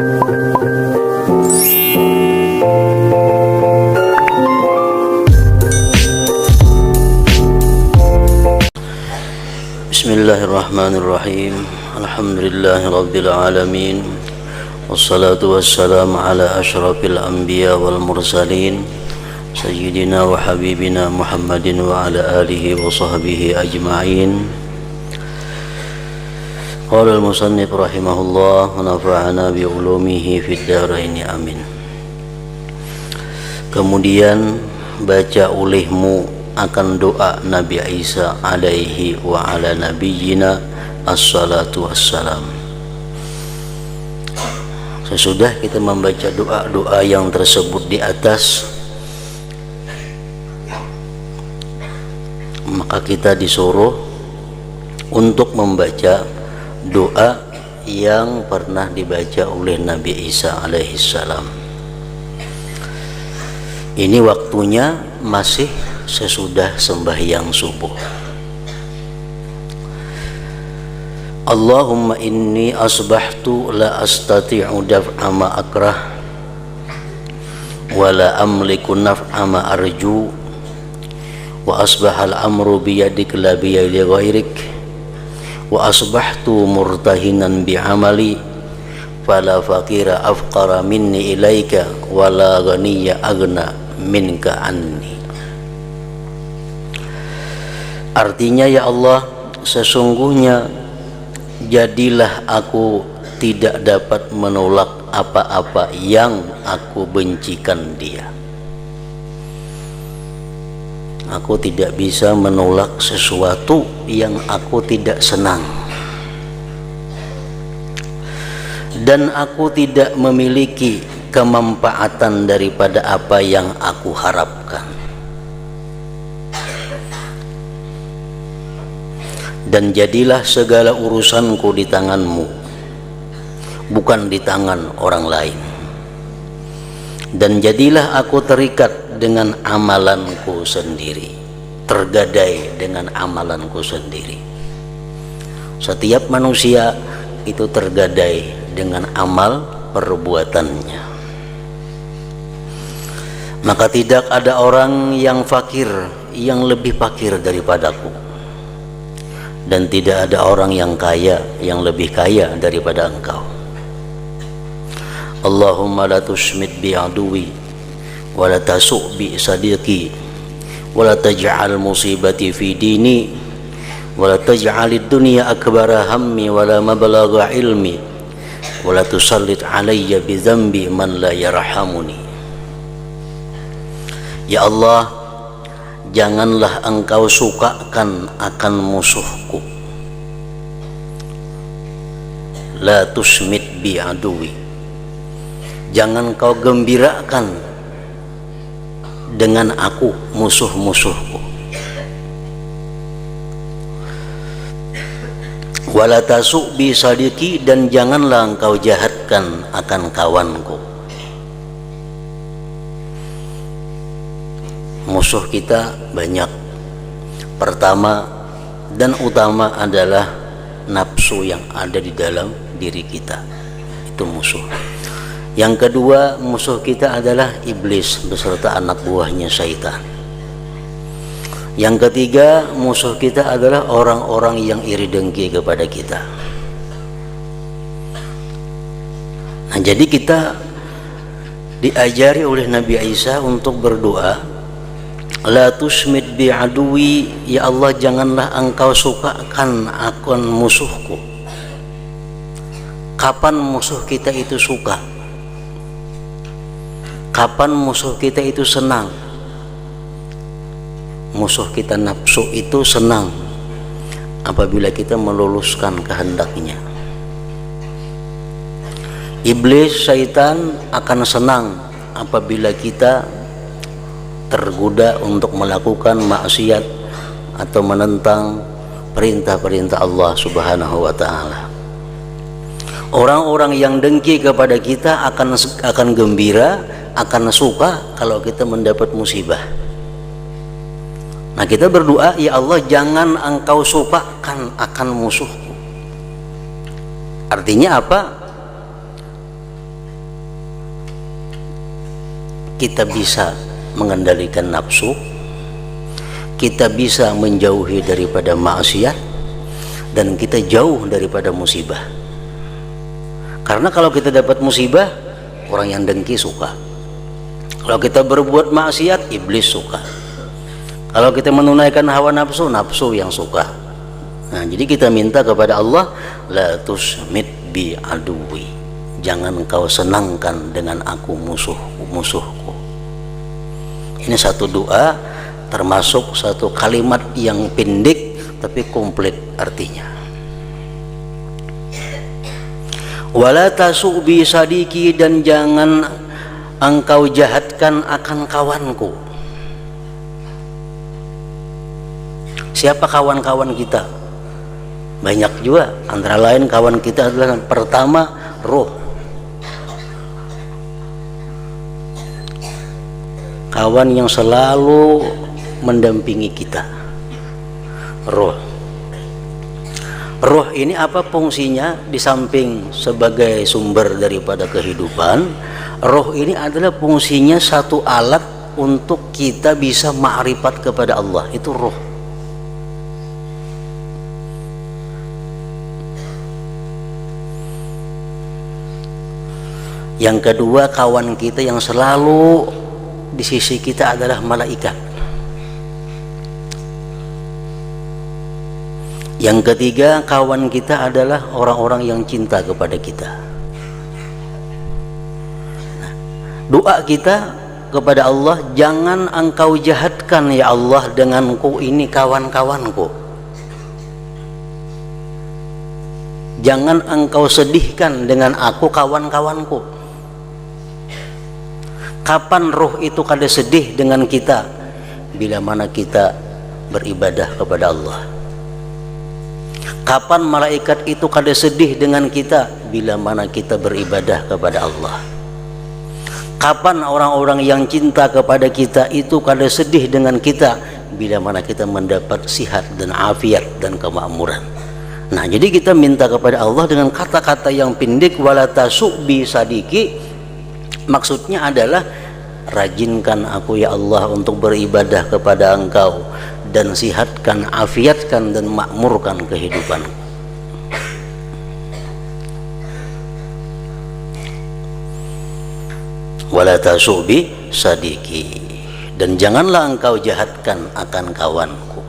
Bismillahirrahmanirrahim. Alhamdulillahirabbil alamin. Wassalatu wassalamu ala asyrafil anbiya wal mursalin sayyidina wa habibina Muhammadin wa ala alihi wa sahbihi ajma'in. Qala al-musannif rahimahullah wa nafa'ana bi ulumihi fid dharain amin. Kemudian baca olehmu akan doa Nabi Isa alaihi wa ala nabiyyina assalatu wassalam. Sesudah kita membaca doa-doa yang tersebut di atas, maka kita disuruh untuk membaca doa yang pernah dibaca oleh Nabi Isa alaihi salam. Ini waktunya masih sesudah sembahyang subuh. Allahumma inni asbahtu la astati'u daf'a ma akrah wa la amliku naf'a ma arju wa asbahal amru biyadik la biyadi ghairik wa asbahtu murtahinan bi'amali fala faqira afqara minni ilaika wa la ghaniya aghna minka anni. Artinya, ya Allah, sesungguhnya jadilah aku tidak dapat menolak apa-apa yang aku bencikan dia. Aku tidak bisa menolak sesuatu yang aku tidak senang, dan aku tidak memiliki kemanfaatan daripada apa yang aku harapkan. Dan jadilah segala urusanku di tanganmu, bukan di tangan orang lain. Dan jadilah aku terikat dengan amalanku sendiri, tergadai dengan amalanku sendiri. Setiap manusia itu tergadai dengan amal perbuatannya. Maka tidak ada orang yang fakir yang lebih fakir daripadaku, dan tidak ada orang yang kaya yang lebih kaya daripada engkau. Allahumma la tusmit bi aduwi wa la tasu' bi sadiqi wa la taj'al musibati fi dini wa la taj'alid dunya akbara hammi wa la mablagha ilmi wa la tusallit alayya bi dhanbi man la yarhamuni. Ya Allah, janganlah engkau sukakan akan musuhku. La tusmit bi aduwi, jangan kau gembirakan dengan aku, musuh-musuhku. Wala tasu' bi sadiqi, dan janganlah engkau jahatkan akan kawanku. Musuh kita banyak. Pertama dan utama adalah nafsu yang ada di dalam diri kita, itu musuh. Yang kedua, musuh kita adalah iblis beserta anak buahnya syaitan. Yang ketiga, musuh kita adalah orang-orang yang iri dengki kepada kita. Nah, jadi kita diajari oleh Nabi Isa untuk berdoa, la tusmit bi aduwi, ya Allah, janganlah engkau sukakan akan musuhku. Kapan musuh kita itu suka? Kapan musuh kita itu senang? Musuh kita nafsu itu senang apabila kita meluluskan kehendaknya. Iblis, syaitan akan senang apabila kita tergoda untuk melakukan maksiat atau menentang perintah-perintah Allah Subhanahu wa ta'ala. Orang-orang yang dengki kepada kita akan gembira, akan suka kalau kita mendapat musibah. Nah, kita berdoa, ya Allah, jangan engkau sukakan akan musuhku. Artinya apa? kita bisa mengendalikan nafsu, kita bisa menjauhi daripada maksiat, dan kita jauh daripada musibah. Karena kalau kita dapat musibah, orang yang dengki suka. Kalau kita berbuat maksiat, iblis suka. Kalau kita menunaikan hawa nafsu, nafsu yang suka. Nah, jadi kita minta kepada Allah, la tusmit bi aduwi, jangan kau senangkan dengan aku musuhku. Ini satu doa, termasuk satu kalimat yang pendek tapi komplit artinya. Wala tasu bi sadiki, dan jangan engkau jahatkan akan kawanku. Siapa kawan-kawan kita? Banyak juga, antara lain kawan kita adalah pertama roh. Kawan yang selalu mendampingi kita, roh. Roh ini apa fungsinya? Di samping sebagai sumber daripada kehidupan, roh ini adalah fungsinya satu alat untuk kita bisa ma'rifat kepada Allah. Itu roh. Yang kedua, kawan kita yang selalu di sisi kita adalah malaikat. Yang ketiga, kawan kita adalah orang-orang yang cinta kepada kita. Nah, doa kita kepada Allah, jangan engkau jahatkan ya Allah denganku ini kawan-kawanku. Jangan engkau sedihkan dengan aku kawan-kawanku. Kapan roh itu kada sedih dengan kita? Bila mana kita beribadah kepada Allah. Kapan malaikat itu kada sedih dengan kita? Bila mana kita beribadah kepada Allah. Kapan orang-orang yang cinta kepada kita itu kada sedih dengan kita? Bila mana kita mendapat sihat dan afiat dan kemakmuran. Nah, jadi kita minta kepada Allah dengan kata-kata yang pendek, wala tasubbi sadiki. Maksudnya adalah, rajinkan aku ya Allah untuk beribadah kepada Engkau, dan sihatkan, afiatkan dan makmurkan kehidupan. Wala tasubbi sadiki, dan janganlah engkau jahatkan akan kawanku.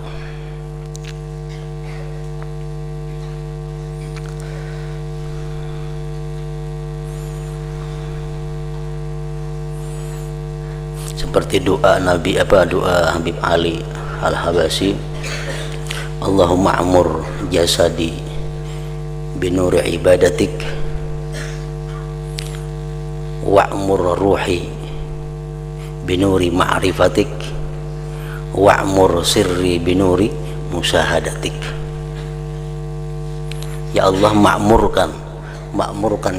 Seperti doa Nabi doa Habib Ali Al-Habasyi, Allahumma amur jasadi binuri ibadatik wa'mur ruhi binuri ma'rifatik wa'mur sirri binuri musahadatik. Ya Allah, makmurkan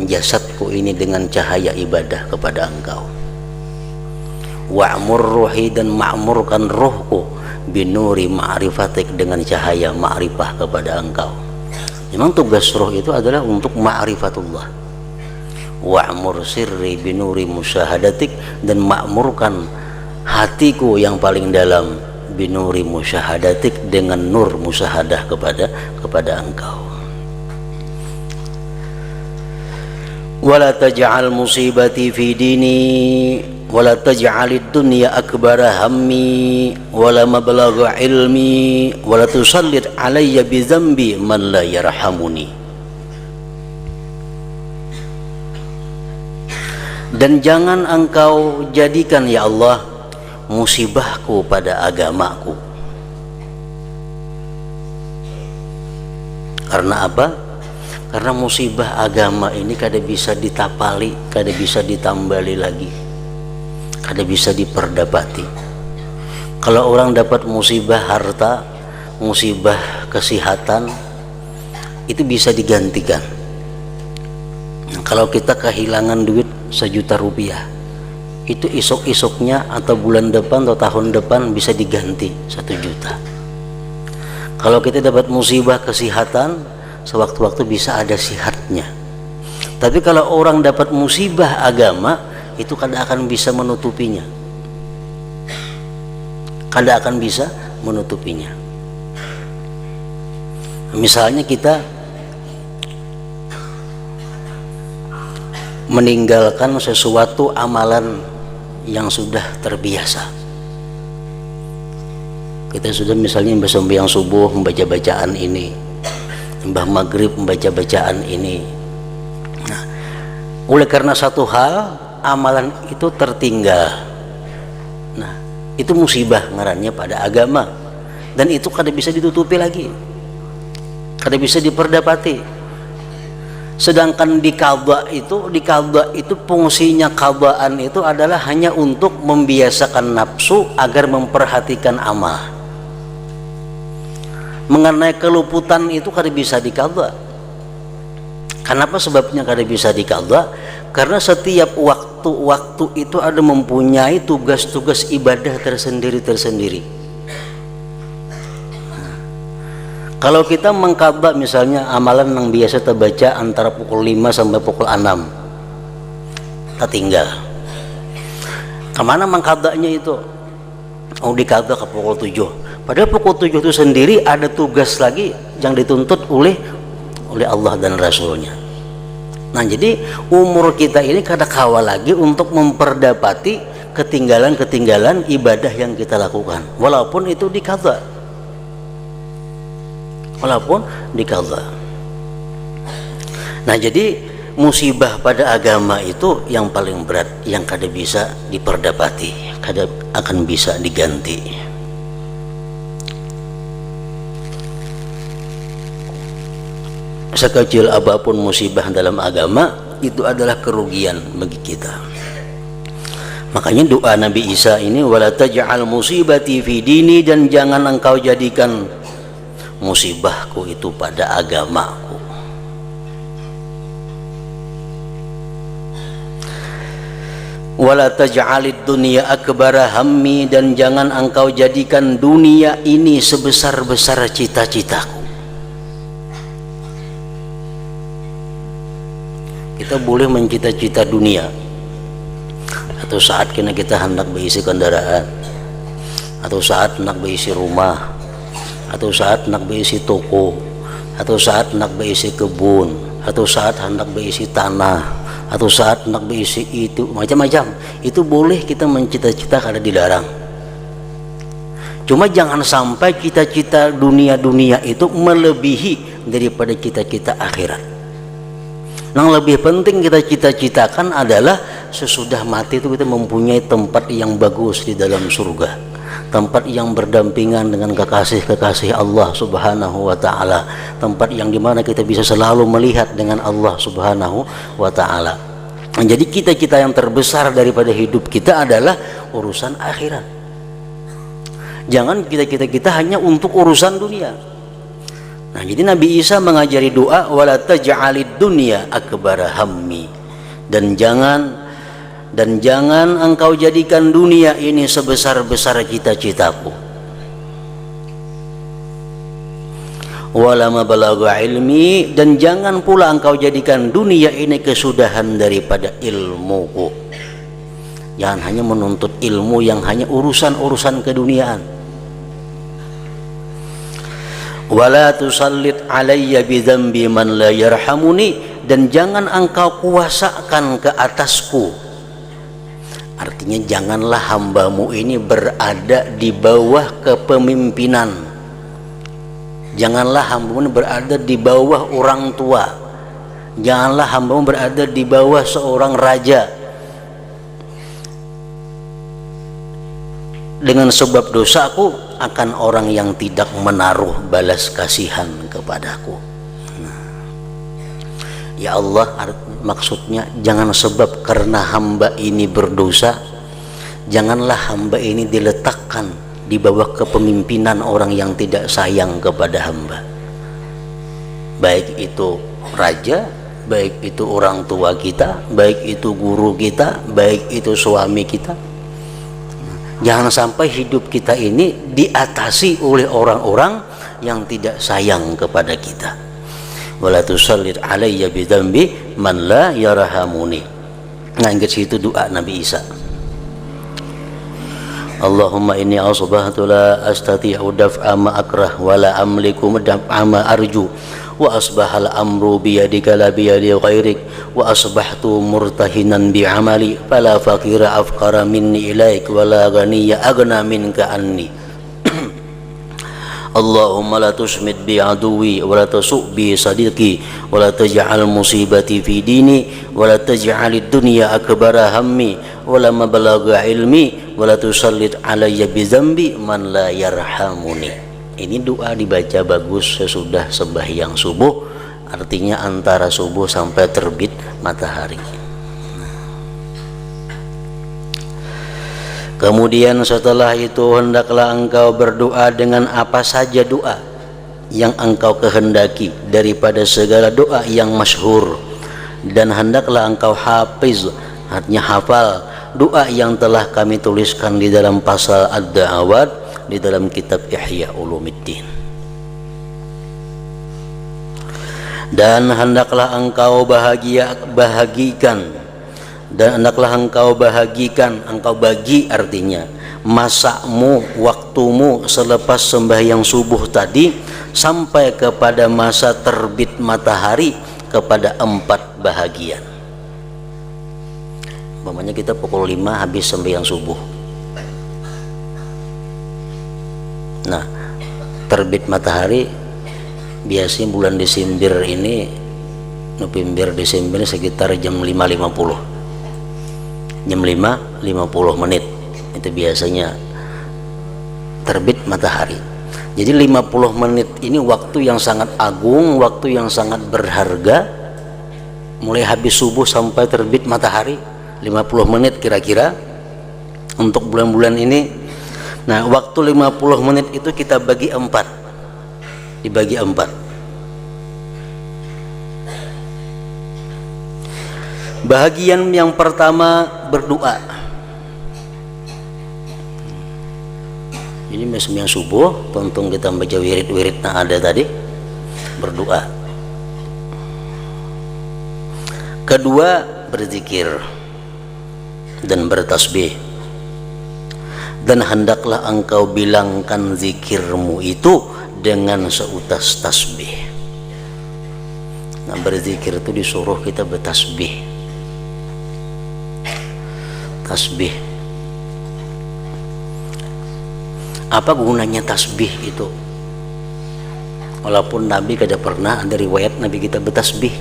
jasadku ini dengan cahaya ibadah kepada Engkau. Wa'mur ruhi, dan makmurkan rohku binuri ma'rifatik, dengan cahaya ma'rifah kepada Engkau. Memang tugas roh itu adalah untuk ma'rifatullah. Wa'mur sirri binuri musyahadatik, dan makmurkan hatiku yang paling dalam binuri musyahadatik, dengan nur musyahadah kepada Engkau. Wala taj'al musibati fi dini wala taj'alid dunya akbara hammi wala mablagha ilmi wala tusallit alayya bi dzambi man la yarhamuni. Dan jangan engkau jadikan ya Allah musibahku pada agamaku. Karena apa? Karena musibah agama ini kada bisa ditapali, kada bisa ditambali lagi, kada bisa diperdapati. Kalau orang dapat musibah harta, musibah kesehatan, itu bisa digantikan. Nah, kalau kita kehilangan duit 1 juta rupiah, itu isok-isoknya atau bulan depan atau tahun depan bisa diganti 1 juta. Kalau kita dapat musibah kesehatan, sewaktu-waktu bisa ada sihatnya. Tapi kalau orang dapat musibah agama, itu kada akan bisa menutupinya. Kada akan bisa menutupinya. Misalnya kita meninggalkan sesuatu amalan yang sudah terbiasa. Kita sudah misalnya sembahyang subuh membaca bacaan ini, mbah maghrib membaca bacaan ini. Nah, oleh karena satu hal amalan itu tertinggal. Nah, itu musibah ngarannya pada agama, dan itu kada bisa ditutupi lagi, kada bisa diperdapati. Sedangkan di qadha itu fungsinya qadhaan itu adalah hanya untuk membiasakan nafsu agar memperhatikan amal. Mengenai keluputan itu kada bisa di qadha. Kenapa sebabnya kada bisa di qadha? Karena setiap waktu itu ada mempunyai tugas-tugas ibadah tersendiri. Kalau kita mengqadha misalnya amalan yang biasa terbaca antara pukul 5 sampai pukul 6, tertinggal. Kemana mengqadhanya itu? Oh, diqadha ke pukul 7. Padahal pukul 7 itu sendiri ada tugas lagi yang dituntut oleh Allah dan Rasulnya. Nah, jadi umur kita ini kada kawal lagi untuk memperdapati ketinggalan ibadah yang kita lakukan, walaupun itu diqadha. Nah, jadi musibah pada agama itu yang paling berat, yang kada bisa diperdapati, kada akan bisa diganti. Sekecil apapun musibah dalam agama itu adalah kerugian bagi kita. Makanya doa Nabi Isa ini, wala taj'al musibati fi dini, dan jangan engkau jadikan musibahku itu pada agamaku. Wala taj'alid dunya akbara hammi, dan jangan engkau jadikan dunia ini sebesar-besar cita-citaku. Kita boleh mencita-cita dunia, atau saat kita hendak berisi kendaraan, atau saat hendak berisi rumah, atau saat hendak berisi toko, atau saat hendak berisi kebun, atau saat hendak berisi tanah, atau saat hendak berisi itu, macam-macam. Itu boleh kita mencita-cita, kada dilarang. Cuma jangan sampai cita-cita dunia itu melebihi daripada cita-cita akhirat. Yang lebih penting kita cita-citakan adalah sesudah mati itu kita mempunyai tempat yang bagus di dalam surga, tempat yang berdampingan dengan kekasih-kekasih Allah Subhanahu wa ta'ala, tempat yang dimana kita bisa selalu melihat dengan Allah Subhanahu wa ta'ala. Jadi cita-cita yang terbesar daripada hidup kita adalah urusan akhirat. Jangan cita-cita kita hanya untuk urusan dunia. Nah, jadi Nabi Isa mengajari doa, wala taj'alid dunya akbara hammi, dan jangan engkau jadikan dunia ini sebesar-besar cita-citaku. Wala mabalagha ilmi, dan jangan pula engkau jadikan dunia ini kesudahan daripada ilmuku. Jangan hanya menuntut ilmu yang hanya urusan-urusan keduniaan. Wala tusallit alayya bidzambi man la yarhamuni, dan jangan engkau kuasakan ke atasku. Artinya janganlah hambamu ini berada di bawah kepemimpinan, janganlah hambamu ini berada di bawah orang tua, janganlah hambamu berada di bawah seorang raja, dengan sebab dosaku akan orang yang tidak menaruh balas kasihan kepadaku. Ya Allah, maksudnya jangan sebab karena hamba ini berdosa, janganlah hamba ini diletakkan di bawah kepemimpinan orang yang tidak sayang kepada hamba, baik itu raja, baik itu orang tua kita, baik itu guru kita, baik itu suami kita. Jangan sampai hidup kita ini diatasi oleh orang-orang yang tidak sayang kepada kita. Wala tusallit alayya bidzambi man la yarhamuni. Nah, ingat situ doa Nabi Isa. Allahumma inni asbahtu la astati'u daf'a ma akrah wa la amliku daf'a ma arju wa asbahal amru biyadika la biyadi ghairik wa asbahtu murtahinan bi'amali fala faqira afqara minni ilaik wa la ghaniya aghna minka anni. Allahumma la tusmit bi aduwi wa la tasu' bi sadiqi wa la taj'al musibati fi dini wa la taj'alid dunya akbara hammi wa la mablagha ilmi wa la tusallit alayya bi dzambi man la yarhamuni. Ini doa dibaca bagus sesudah sembahyang subuh, artinya antara subuh sampai terbit matahari. Kemudian setelah itu hendaklah engkau berdoa dengan apa saja doa yang engkau kehendaki daripada segala doa yang masyhur, dan hendaklah engkau hafiz, artinya hafal doa yang telah kami tuliskan di dalam pasal Ad-Da'awat di dalam kitab Ihya Ulumuddin. Dan hendaklah engkau bahagikan, dan hendaklah engkau bahagikan, engkau bagi artinya masakmu, waktumu selepas sembahyang subuh tadi sampai kepada masa terbit matahari kepada 4 bahagian. Umpamanya kita pukul 5 habis sembahyang subuh. Nah, terbit matahari biasanya bulan Desember ini, November Desember sekitar jam 5.50. Jam 5.50 menit itu biasanya terbit matahari. Jadi 50 menit ini waktu yang sangat agung, waktu yang sangat berharga, mulai habis subuh sampai terbit matahari 50 menit kira-kira untuk bulan-bulan ini. Nah, waktu 50 menit itu kita bagi 4, dibagi 4. Bahagian yang pertama berdoa. Jadi sembahyang subuh, tonton kita baca wirid-wirid yang ada tadi, berdoa. Kedua, berzikir dan bertasbih. Dan hendaklah engkau bilangkan zikirmu itu dengan seutas tasbih. Nah, berzikir itu disuruh kita bertasbih. Tasbih. Apa gunanya tasbih itu? Walaupun Nabi kada pernah ada riwayat Nabi kita bertasbih.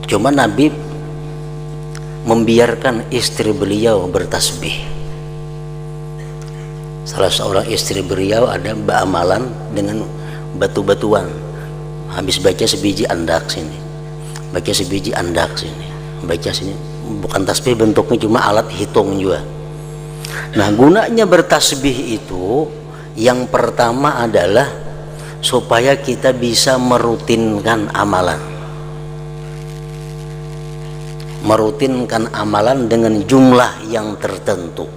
Cuma Nabi membiarkan istri beliau bertasbih. Salah seorang istri beliau ada beramalan dengan batu-batuan. Habis baca sebiji andak sini, baca sebiji andak sini, baca sini. Bukan tasbih bentuknya, cuma alat hitung juga. Nah, gunanya bertasbih itu yang pertama adalah supaya kita bisa merutinkan amalan. Merutinkan amalan dengan jumlah yang tertentu.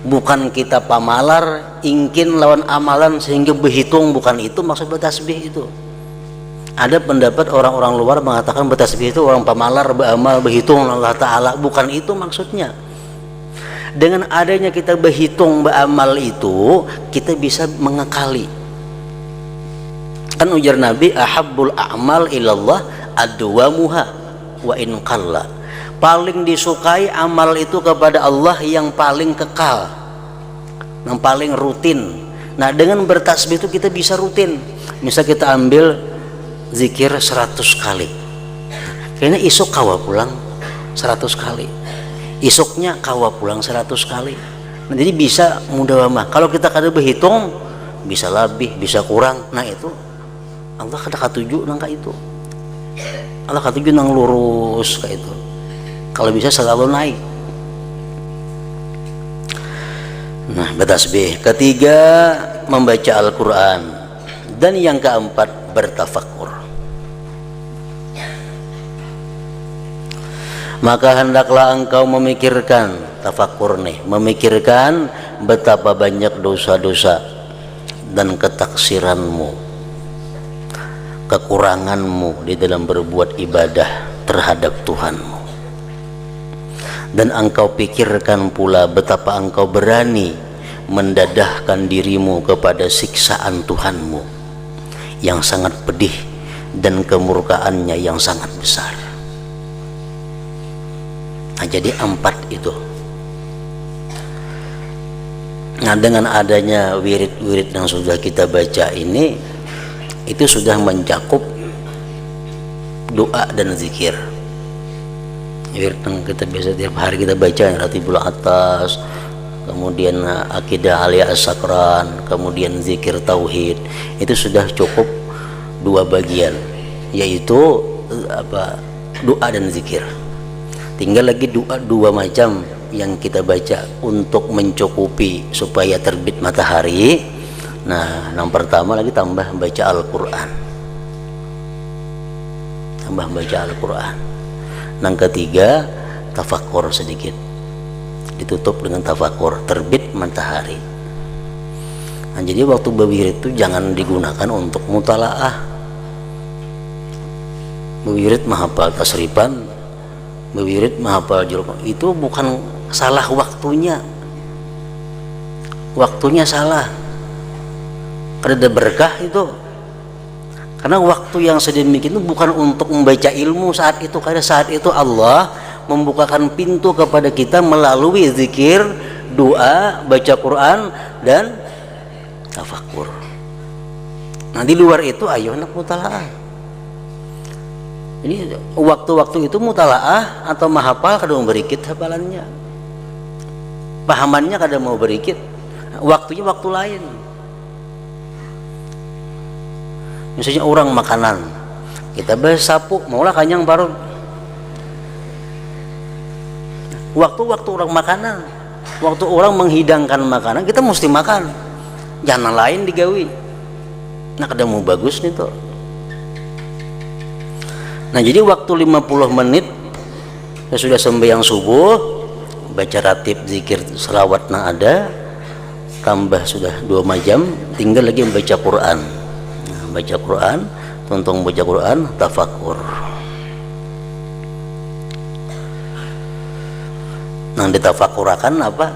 Bukan kita pamalar ingkin lawan amalan sehingga berhitung, bukan itu maksud bertasbih itu. Ada pendapat orang-orang luar mengatakan bertasbih itu orang pamalar, beramal, berhitung Allah Ta'ala. Bukan itu maksudnya. Dengan adanya kita berhitung, beramal itu, kita bisa mengekali. Kan ujar Nabi, ahabbul a'mal ilallah adwamuha wa in qalla. Paling disukai amal itu kepada Allah yang paling kekal, yang paling rutin. Nah, dengan bertasbih itu kita bisa rutin. Misal kita ambil zikir 100 kali, kayaknya isuk kawa pulang 100 kali, isuknya kawa pulang 100 kali. Nah, jadi bisa mudawamah. Kalau kita kada berhitung, bisa lebih, bisa kurang. Nah, itu Allah kada katuju nangka itu. Allah katuju nang lurus kayak itu. Kalau bisa selalu naik. Nah, bertasbih. Ketiga, membaca Al-Quran. Dan yang keempat, bertafakur. Maka hendaklah engkau memikirkan, tafakur nih, memikirkan betapa banyak dosa-dosa dan ketaksiranmu. kekuranganmu di dalam berbuat ibadah terhadap Tuhanmu, dan engkau pikirkan pula betapa engkau berani mendadahkan dirimu kepada siksaan Tuhanmu yang sangat pedih dan kemurkaannya yang sangat besar. Nah, jadi 4 itu. Nah, dengan adanya wirid-wirid yang sudah kita baca ini, itu sudah mencakup doa dan zikir. Wirid yang kita biasa tiap hari kita baca, Ratibul Atas, kemudian Akidah Aliyah As-Sakran, kemudian zikir tauhid, itu sudah cukup 2 bagian, yaitu doa dan zikir. Tinggal lagi doa 2 macam yang kita baca untuk mencukupi supaya terbit matahari. Nah, yang pertama lagi tambah baca Al-Quran, yang ketiga tafakur sedikit, ditutup dengan tafakur terbit matahari. Nah, jadi waktu berwirid itu jangan digunakan untuk mutalaah. Berwirid menghafal tasrifan, berwirid menghafal juruk, itu bukan salah waktunya salah, ada berkah itu. Karena waktu yang sedemikian itu bukan untuk membaca ilmu saat itu, karena saat itu Allah membukakan pintu kepada kita melalui zikir, doa, baca Quran, dan tafakur. Nah, di luar itu ayo anak mutalaah. Ini waktu-waktu itu mutalaah atau mahafal kadang berikit hafalannya, pahamannya kadang mau berikit, waktunya waktu lain. Misalnya orang makanan, kita bahas sapu, maulah kanyang baru. Waktu-waktu orang makanan, waktu orang menghidangkan makanan, kita mesti makan, jangan lain digawi. Nah, kadang mau bagus nih tuh. Nah, jadi waktu 50 menit sudah sembahyang subuh, baca ratib zikir selawat nah ada, tambah sudah 2 jam, tinggal lagi membaca Quran. Nah, baca Quran, tonton baca Quran, tafakur. Nang ditafakurakan apa?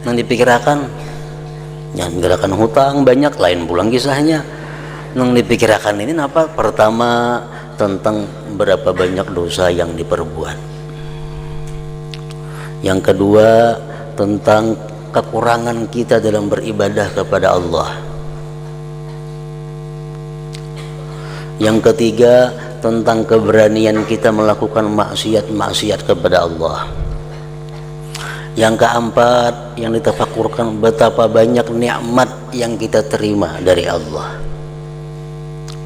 Nang dipikirakan, jangan pikirkan hutang banyak, lain pulang kisahnya. Nang dipikirakan ini apa? Pertama tentang berapa banyak dosa yang diperbuat. Yang kedua tentang kekurangan kita dalam beribadah kepada Allah. Yang ketiga tentang keberanian kita melakukan maksiat kepada Allah. Yang keempat yang ditafakurkan betapa banyak nikmat yang kita terima dari Allah.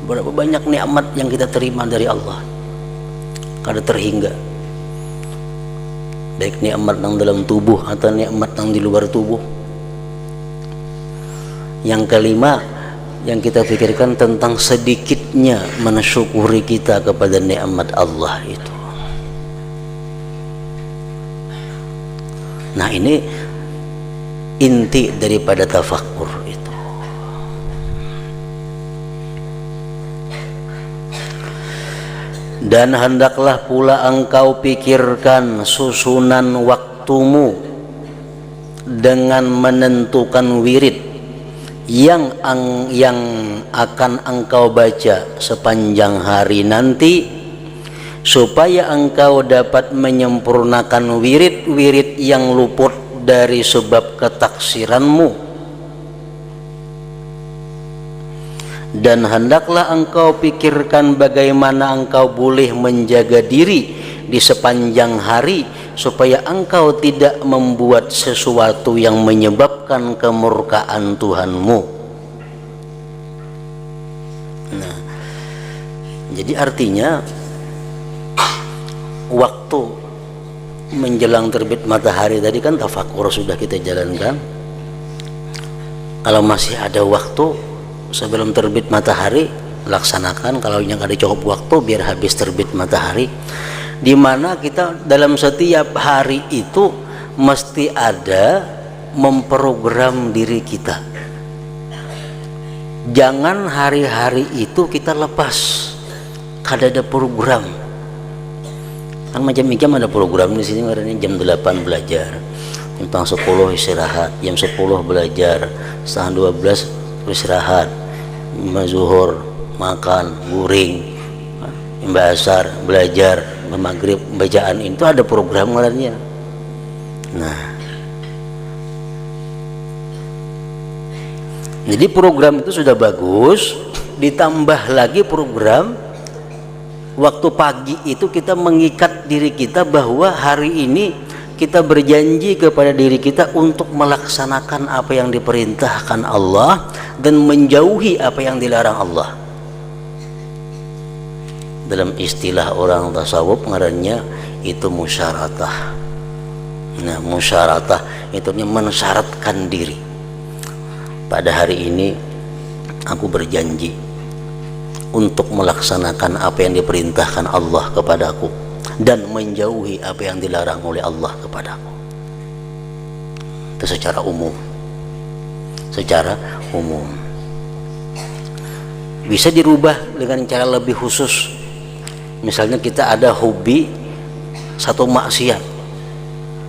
Berapa banyak nikmat yang kita terima dari Allah, kada terhingga, baik nikmat yang dalam tubuh atau nikmat yang di luar tubuh. Yang kelima yang kita pikirkan tentang sedikitnya mensyukuri kita kepada nikmat Allah itu. Nah, ini inti daripada tafakur itu. Dan hendaklah pula engkau pikirkan susunan waktumu dengan menentukan wirid yang akan engkau baca sepanjang hari nanti, supaya engkau dapat menyempurnakan wirid-wirid yang luput dari sebab ketaksiranmu. Dan hendaklah engkau pikirkan bagaimana engkau boleh menjaga diri di sepanjang hari supaya engkau tidak membuat sesuatu yang menyebabkan kemurkaan Tuhanmu. Nah, jadi artinya waktu menjelang terbit matahari tadi kan tafakur sudah kita jalankan. Kalau masih ada waktu sebelum terbit matahari laksanakan, kalau yang ada cukup waktu biar habis terbit matahari, di mana kita dalam setiap hari itu mesti ada memprogram diri kita Jangan hari-hari itu kita lepas. Kada ada program. Kan macam-macam ada program di sini, karena jam 8 belajar, jam 10 istirahat, jam 10 belajar, setengah 12 istirahat, zuhur makan, guring, Mbak Asar belajar, maghrib bacaan, itu ada program ngarannya. Nah, jadi program itu sudah bagus, ditambah lagi program waktu pagi itu kita mengikat diri kita bahwa hari ini kita berjanji kepada diri kita untuk melaksanakan apa yang diperintahkan Allah dan menjauhi apa yang dilarang Allah. Dalam istilah orang tasawuf ngarannya itu musyaratah. Nah, musyaratah itu mensyaratkan diri. Pada hari ini aku berjanji untuk melaksanakan apa yang diperintahkan Allah kepadaku dan menjauhi apa yang dilarang oleh Allah kepadaku. Itu secara umum. Secara umum. Bisa dirubah dengan cara lebih khusus. Misalnya kita ada hobi satu maksiat,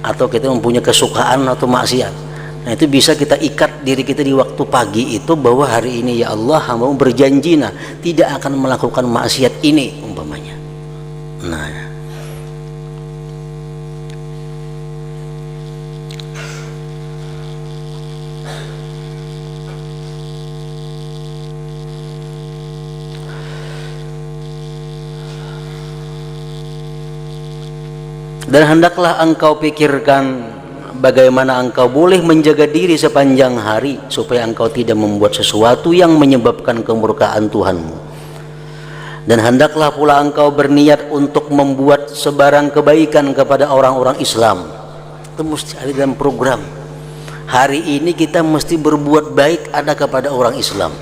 atau kita mempunyai kesukaan atau maksiat. Nah, itu bisa kita ikat diri kita di waktu pagi itu bahwa hari ini ya Allah, hamba berjanji tidak akan melakukan maksiat ini umpamanya. Nah, dan hendaklah engkau pikirkan bagaimana engkau boleh menjaga diri sepanjang hari supaya engkau tidak membuat sesuatu yang menyebabkan kemurkaan Tuhanmu. Dan hendaklah pula engkau berniat untuk membuat sebarang kebaikan kepada orang-orang Islam. Itu mesti ada dalam program. Hari ini kita mesti berbuat baik ada kepada orang Islam.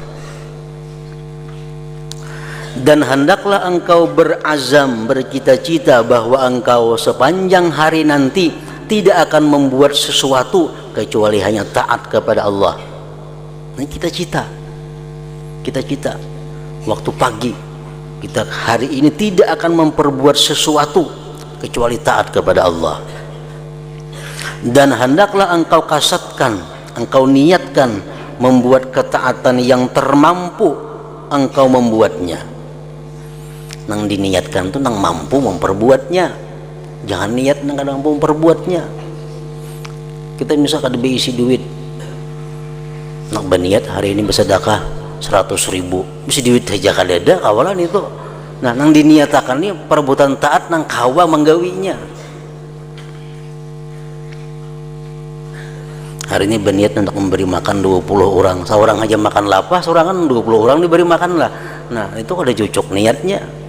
Dan hendaklah engkau berazam, bercita-cita bahwa engkau sepanjang hari nanti tidak akan membuat sesuatu kecuali hanya taat kepada Allah. Ini kita cita waktu pagi kita hari ini tidak akan memperbuat sesuatu kecuali taat kepada Allah. Dan hendaklah engkau kasatkan, engkau niatkan membuat ketaatan yang termampu engkau membuatnya. Nang diniatkan tuh nang mampu memperbuatnya, jangan niat nang kadang mampu memperbuatnya. Kita misalkan ada isi duit, nang berniat hari ini bersedekah 100.000, bisa duit saja kadada kawalan itu. Nah, nang diniatakan ini perbuatan taat nang kawa menggawinya. Hari ini berniat untuk memberi makan 20 orang, seorang aja makan lapas, seorang kan 20 orang diberi makan lah. Nah, itu ada cocok niatnya.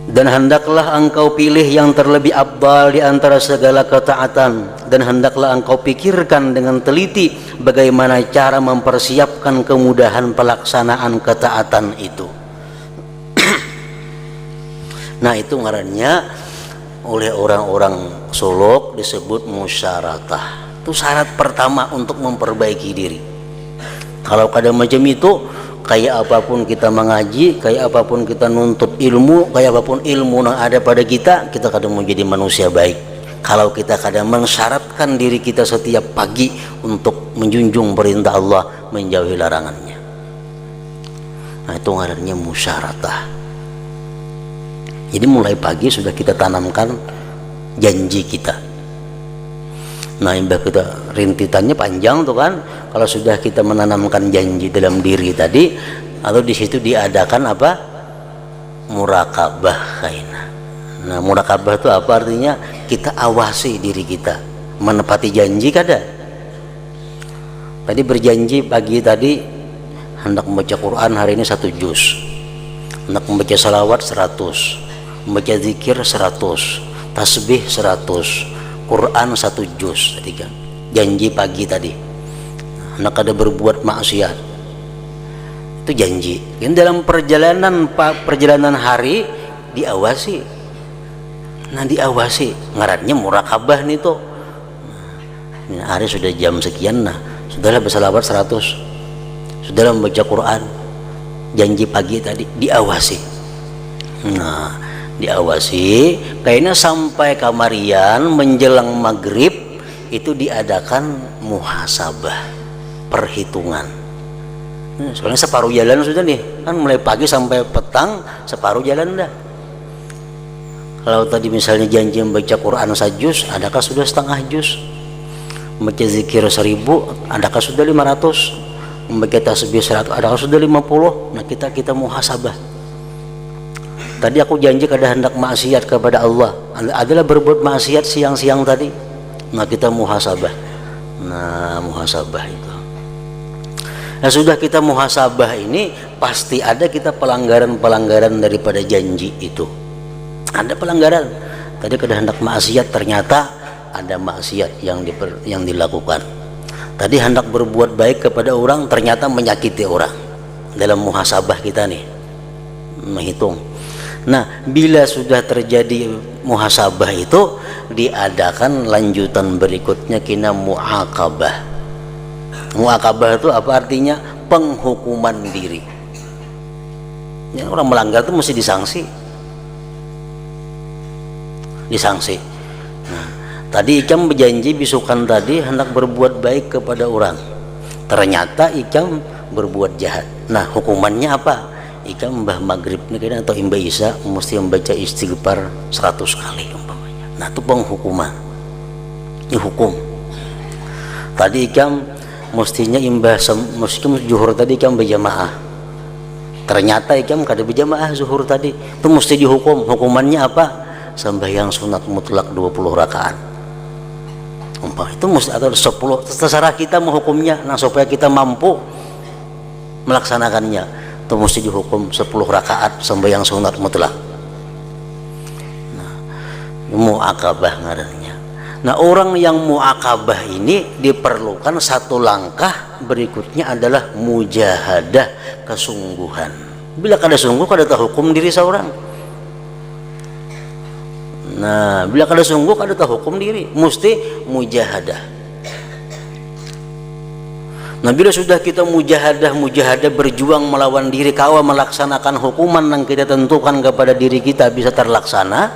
Dan hendaklah engkau pilih yang terlebih afdal di antara segala ketaatan, dan hendaklah engkau pikirkan dengan teliti bagaimana cara mempersiapkan kemudahan pelaksanaan ketaatan itu. Nah, itu ngarannya oleh orang-orang Solok disebut musyaratah. Itu syarat pertama untuk memperbaiki diri. Kalau kada macam itu, kayak apapun kita mengaji, kayak apapun kita nuntut ilmu, kayak apapun ilmu yang ada pada kita, kita kadang menjadi manusia baik. Kalau kita kadang mensyaratkan diri kita setiap pagi untuk menjunjung perintah Allah, menjauhi larangannya. Nah, itu ngarannya musyaratah. Jadi mulai pagi sudah kita tanamkan janji kita. Nah, imbah kita rintitannya panjang tuh kan. Kalau sudah kita menanamkan janji dalam diri tadi, atau di situ diadakan apa? Murakabah kaina. Nah, murakabah itu apa artinya? Kita awasi diri kita menepati janji kada. Tadi berjanji pagi tadi hendak membaca Quran hari ini 1 juz, hendak membaca salawat 100, membaca zikir 100, tasbih 100, Quran 1 juz tadi kan. Janji pagi tadi. Hendak ada berbuat maksiat, itu janji. Yang dalam perjalanan hari diawasi. Nah, diawasi ngarannya murakabah nih tuh. Hari sudah jam sekian, nah sudahlah bersalawat 100, sudahlah membaca Quran, janji pagi tadi diawasi. Nah diawasi kayaknya sampai kamarian menjelang maghrib itu diadakan muhasabah, perhitungan. Soalnya separuh jalan sudah nih, kan mulai pagi sampai petang separuh jalan dah. Kalau tadi misalnya janji membaca Quran sajuz, adakah sudah setengah juz? Membaca zikir 1000, adakah sudah 500? Membaca tasbih 100, adakah sudah 50? Nah kita muhasabah. Tadi aku janji kada hendak maksiat kepada Allah, adalah berbuat maksiat siang-siang tadi. Nah kita muhasabah. Nah muhasabah itu. Nah sudah kita muhasabah ini pasti ada kita pelanggaran-pelanggaran daripada janji itu. Ada pelanggaran. Tadi kada hendak maksiat, ternyata ada maksiat yang dilakukan. Tadi hendak berbuat baik kepada orang, ternyata menyakiti orang. Dalam muhasabah kita nih menghitung. Nah bila sudah terjadi muhasabah itu, diadakan lanjutan berikutnya kina muaqabah. Muaqabah itu apa artinya? Penghukuman diri. Ya, orang melanggar itu mesti disangsi. Nah, tadi Ikam berjanji bisukan tadi hendak berbuat baik kepada orang, ternyata Ikam berbuat jahat. Nah hukumannya apa? Ikam mbah maghrib nih atau imbah isya mesti membaca istighfar 100 kali umpamanya. Nah itu penghukuman, ini hukum. Tadi Ikam mestinya mestinya zuhur tadi Ikam berjamaah, ternyata Ikam kada berjamaah zuhur tadi, itu mesti dihukum. Hukumannya apa? Sembahyang sunat mutlak 20 rakaat umpah itu mesti, atau 10, terserah kita menghukumnya. Nah supaya kita mampu melaksanakannya itu mesti dihukum 10 rakaat sembahyang sunat mutlak. Nah muaqabah ngarannya. Nah orang yang muaqabah ini diperlukan satu langkah berikutnya adalah mujahadah, kesungguhan. Bila kada sungguh kada tahu hukum diri seorang. Nah bila kada sungguh kada tahu hukum diri, mesti mujahadah. Nah bila sudah kita mujahadah berjuang melawan diri, kawa melaksanakan hukuman yang kita tentukan kepada diri kita bisa terlaksana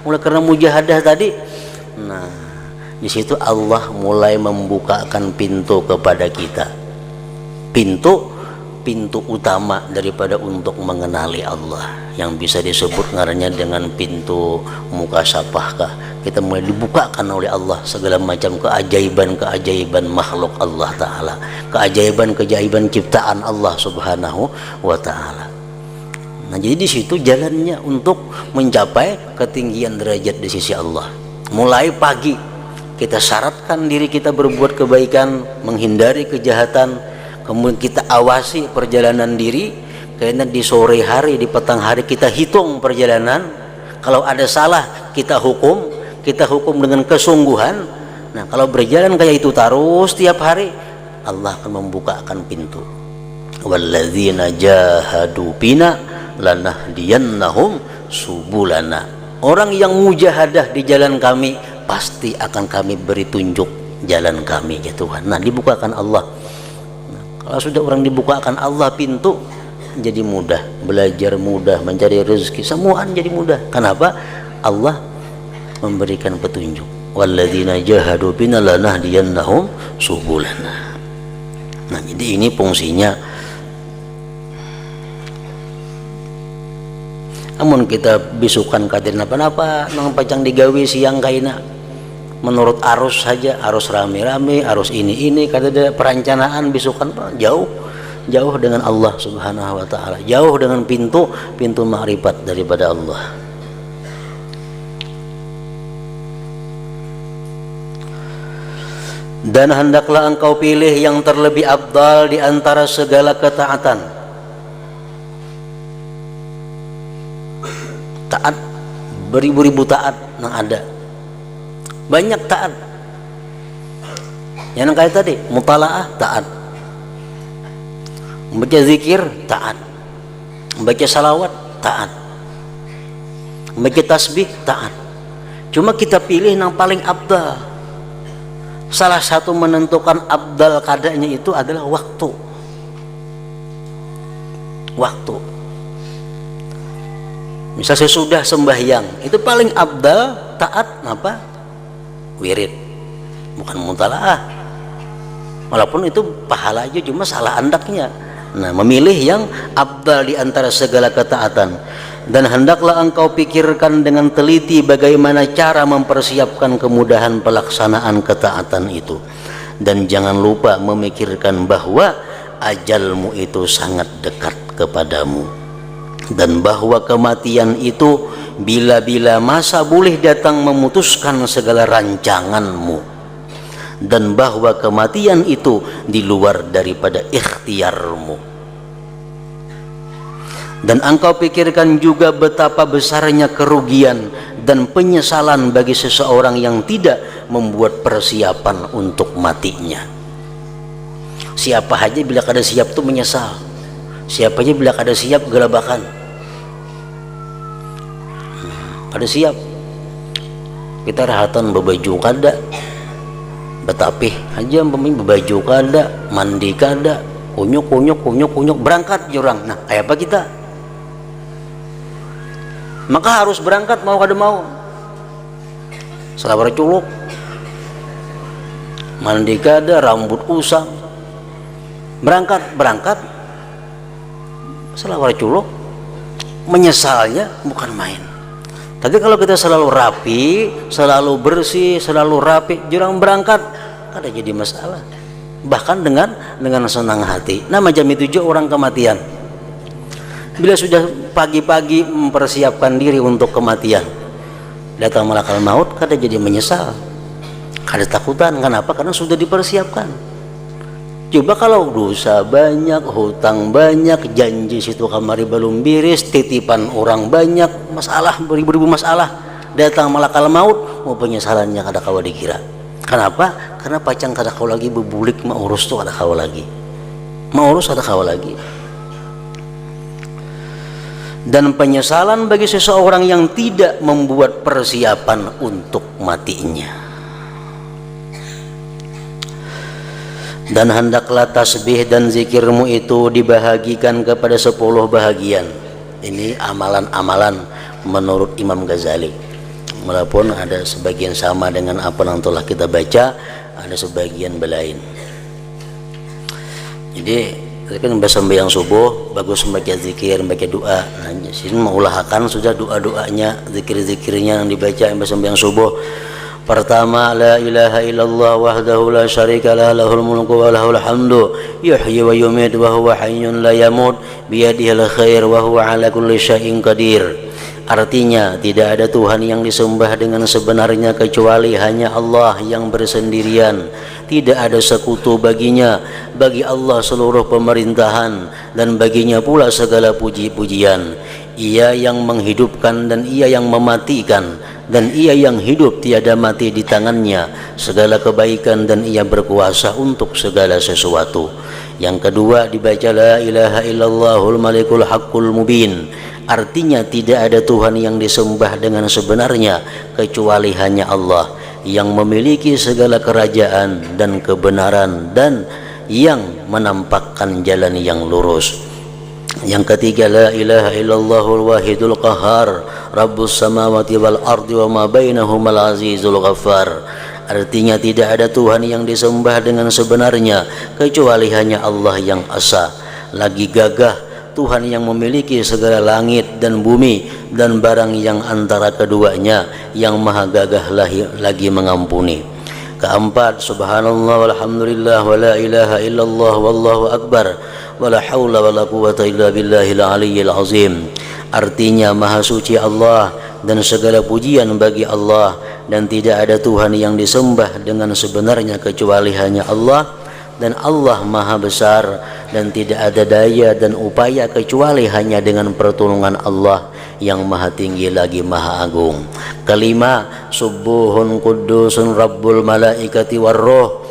mulai karena mujahadah tadi. Nah di situ Allah mulai membukakan pintu kepada kita, pintu utama daripada untuk mengenali Allah, yang bisa disebut ngarannya dengan pintu mukasyafah. Kita mulai dibukakan oleh Allah segala macam keajaiban makhluk Allah Ta'ala, keajaiban ciptaan Allah Subhanahu wa Ta'ala. Nah jadi di situ jalannya untuk mencapai ketinggian derajat di sisi Allah. Mulai pagi kita syaratkan diri kita berbuat kebaikan, menghindari kejahatan, kemudian kita awasi perjalanan diri, karena di sore hari, di petang hari kita hitung perjalanan. Kalau ada salah kita hukum dengan kesungguhan. Nah kalau berjalan kayak itu terus tiap hari, Allah akan membukakan pintu. Walladzina jahadu bina lanahdiyannahum subulana. Orang yang mujahadah di jalan kami, pasti akan kami beri tunjuk jalan kami ya Tuhan. Nah dibukakan Allah. Nah, kalau sudah orang dibukakan Allah pintu, jadi mudah belajar, mudah mencari rezeki, semuaan jadi mudah. Kenapa? Allah memberikan petunjuk. Walladzina jahadu bina lanahdiyannahum subulana. Nah jadi ini fungsinya. Namun kita bisukan kadir napa-napa nang pacang digawe siang kaina menurut arus saja, arus rame-rame, arus ini kada ada perencanaan bisukan jauh dengan Allah Subhanahu wa Ta'ala, jauh dengan pintu makrifat daripada Allah. Dan hendaklah engkau pilih yang terlebih afdal di antara segala ketaatan. Taat, beribu-ribu taat yang ada, banyak taat. Yang kayak tadi mutalaah taat, membaca zikir taat, membaca salawat taat, membaca tasbih taat. Cuma kita pilih yang paling afdal. Salah satu menentukan abdal kadanya itu adalah waktu. Waktu. Misal sesudah sembahyang, itu paling abdal taat apa? Wirid, bukan mutalaah. Walaupun itu pahala aja, cuma salah andaknya. Nah, memilih yang abdal di antara segala ketaatan. Dan hendaklah engkau pikirkan dengan teliti bagaimana cara mempersiapkan kemudahan pelaksanaan ketaatan itu. Dan jangan lupa memikirkan bahwa ajalmu itu sangat dekat kepadamu. Dan bahwa kematian itu bila-bila masa boleh datang memutuskan segala rancanganmu. Dan bahwa kematian itu di luar daripada ikhtiarmu. Dan engkau pikirkan juga betapa besarnya kerugian dan penyesalan bagi seseorang yang tidak membuat persiapan untuk matinya. Siapa aja bila kada siap itu menyesal. Siapa aja bila kada siap gelabakan. Kada siap. Kita rahatan berbaju kada. Betapih aja berbaju kada, mandi kada, kunyuk berangkat jurang. Nah, kayak apa kita? Maka harus berangkat mau kada mau. Salah berculuk, mandi kada, rambut usang, berangkat. Salah berculuk, menyesalnya bukan main. Tapi kalau kita selalu rapi, selalu bersih, selalu rapi, jurang berangkat, kada jadi masalah. Bahkan dengan senang hati. Nah, macam itu juga orang kematian. Bila sudah pagi-pagi mempersiapkan diri untuk kematian, datang malakal maut, kada jadi menyesal, kada takutan. Kenapa? Karena sudah dipersiapkan. Coba kalau dosa banyak, hutang banyak, janji situ kamari belum beres, titipan orang banyak, masalah beribu-ribu masalah, datang malakal maut, mau penyesalannya kada kawa dikira. Kenapa? Karena pacang kada kawa lagi bebulik maurus tuh kada kawa lagi, maurus kada kawa lagi. Dan penyesalan bagi seseorang yang tidak membuat persiapan untuk matinya. Dan hendaklah tasbih dan zikirmu itu dibahagikan kepada 10 bahagian. Ini amalan-amalan menurut Imam Ghazali. Walaupun ada sebagian sama dengan apa yang telah kita baca, ada sebagian belain. Jadi kan sembahyang subuh bagus membaca zikir, membaca doa. Nah, sini mengulahkan sudah doa-doanya, zikir-zikirnya yang dibaca sembahyang subuh. Pertama, la ilaha illallah wahdahu la syarika lah, lahul mulku wa lahul hamdu, yuhyi wa yumiit wa huwa hayyun la yamut, biyadihil khair wa huwa ala kulli syai'in qadir. Artinya, tidak ada Tuhan yang disembah dengan sebenarnya kecuali hanya Allah yang bersendirian. Tidak ada sekutu baginya. Bagi Allah seluruh pemerintahan dan baginya pula segala puji-pujian. Ia yang menghidupkan dan ia yang mematikan, dan ia yang hidup tiada mati di tangannya segala kebaikan, dan ia berkuasa untuk segala sesuatu. Yang kedua dibaca la ilaha illallahul malikul haqqul mubin. Artinya tidak ada Tuhan yang disembah dengan sebenarnya kecuali hanya Allah yang memiliki segala kerajaan dan kebenaran dan yang menampakkan jalan yang lurus. Yang ketiga la ilaha illallahul wahidul qahhar rabbus samawati wal ardi wa ma bainahumal azizul ghaffar. Artinya tidak ada Tuhan yang disembah dengan sebenarnya kecuali hanya Allah yang esa lagi gagah, Tuhan yang memiliki segala langit dan bumi dan barang yang antara keduanya, yang maha gagah lagi mengampuni. Keempat, subhanallah walhamdulillah wa la ilaha illallah wallahu akbar wa la hawla wa la quwata illa billahil aliyyil azim. Artinya maha suci Allah dan segala pujian bagi Allah, dan tidak ada Tuhan yang disembah dengan sebenarnya kecuali hanya Allah, dan Allah maha besar dan tidak ada daya dan upaya kecuali hanya dengan pertolongan Allah yang maha tinggi lagi maha agung. Kelima, subuhun kudusun rabbul malaikati warroh.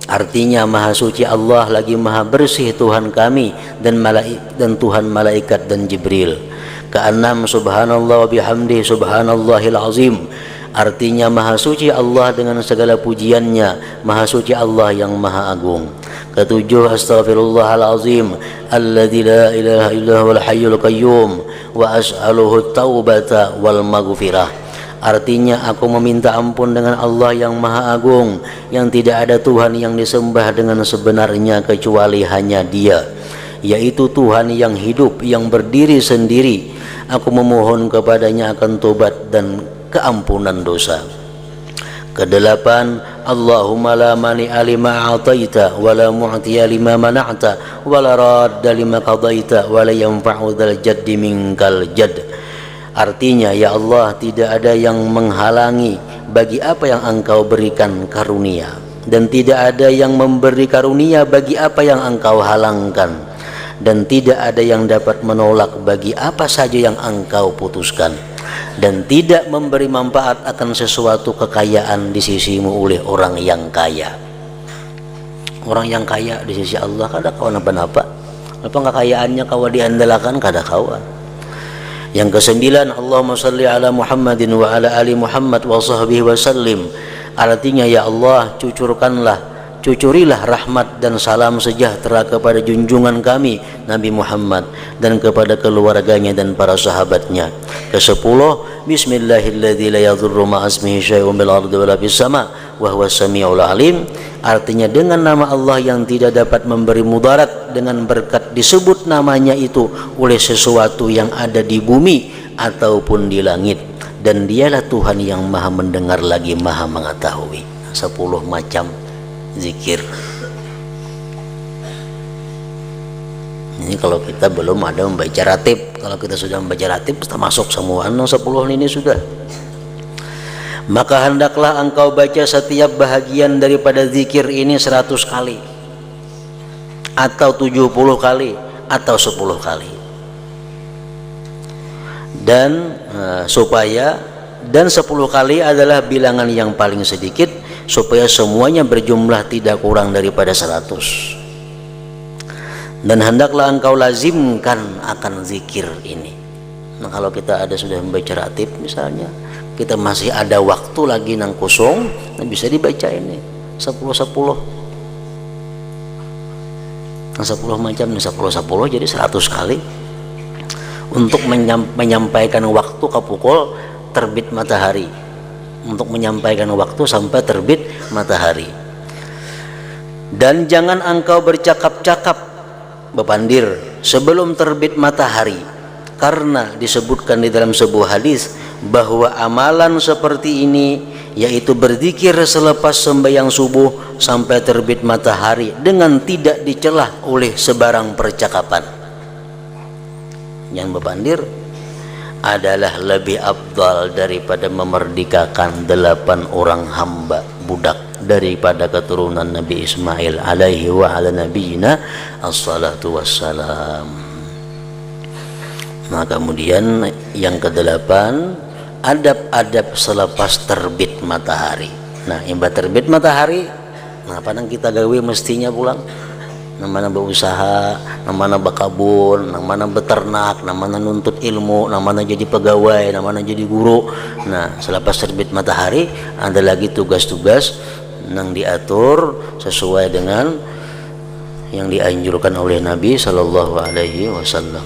Artinya maha suci Allah lagi maha bersih Tuhan kami dan Tuhan malaikat dan Jibril. Keenam, subhanallah wa bihamdihi subhanallahil azim. Artinya maha suci Allah dengan segala pujiannya, maha suci Allah yang maha agung. Ketujuh, astaghfirullahalazim alladzi la ilaha illa huwal hayyul qayyum wa as'aluhu taubata wal maghfirah. Artinya aku meminta ampun dengan Allah yang maha agung, yang tidak ada Tuhan yang disembah dengan sebenarnya kecuali hanya Dia, yaitu Tuhan yang hidup, yang berdiri sendiri. Aku memohon kepadanya akan tobat dan keampunan dosa. Kedelapan, Allahumma la mani'a lima a'taita wa la mu'tiya lima mana'ta wa la radda lima qadaita wa la yanfa'u dzal jaddi minkal jadd. Artinya, ya Allah, tidak ada yang menghalangi bagi apa yang Engkau berikan karunia, dan tidak ada yang memberi karunia bagi apa yang Engkau halangkan, dan tidak ada yang dapat menolak bagi apa saja yang Engkau putuskan, dan tidak memberi manfaat akan sesuatu kekayaan di sisimu oleh orang yang kaya. Orang yang kaya di sisi Allah kada kawan apa-apa, apa kekayaannya kawa diandalkan kada kawan. Yang kesembilan, Allahumma salli ala Muhammadin wa ala ali Muhammad wa sahbihi wa sallim. Artinya, ya Allah, cucurilah rahmat dan salam sejahtera kepada junjungan kami Nabi Muhammad dan kepada keluarganya dan para sahabatnya. Kesepuluh, bismillahilladzi la yadhurru ma'asmihi syai'un bil ardi wala fis sama wa huwas samiul alim. Artinya, dengan nama Allah yang tidak dapat memberi mudarat, dengan berkat disebut namanya itu oleh sesuatu yang ada di bumi ataupun di langit, dan Dialah Tuhan yang maha mendengar lagi maha mengetahui. 10 macam zikir. Ini kalau kita belum ada membaca ratib. Kalau kita sudah membaca ratib, kita masuk semua 10 ini sudah. Maka hendaklah engkau baca setiap bahagian daripada zikir ini 100 kali, atau 70 kali, atau 10 kali. Dan dan 10 kali adalah bilangan yang paling sedikit, supaya semuanya berjumlah tidak kurang daripada 100. Dan hendaklah engkau lazimkan akan zikir ini. Nah, kalau kita ada sudah membaca ratib misalnya, kita masih ada waktu lagi nang kosong, nah bisa dibaca ini 10-10. Nah, 10 macam nih, 10-10 jadi 100 kali untuk menyampaikan waktu ke pukul terbit matahari, untuk menyampaikan waktu sampai terbit matahari. Dan jangan engkau bercakap-cakap, bepandir, sebelum terbit matahari, karena disebutkan di dalam sebuah hadis bahwa amalan seperti ini, yaitu berzikir selepas sembahyang subuh sampai terbit matahari dengan tidak dicelah oleh sebarang percakapan, yang bepandir, adalah lebih afdal daripada memerdekakan 8 orang hamba budak daripada keturunan Nabi Ismail alaihi wa ala nabiyina assalatu wassalam. Nah, kemudian yang ke-8, adab-adab selepas terbit matahari. Nah, imba terbit matahari, nah padang kita gawe mestinya pulang. Namanya berusaha, namanya berkabun, namanya beternak, namanya nuntut ilmu, namanya jadi pegawai, namanya jadi guru. Nah, selepas terbit matahari ada lagi tugas-tugas yang diatur sesuai dengan yang dianjurkan oleh Nabi Sallallahu Alaihi Wasallam.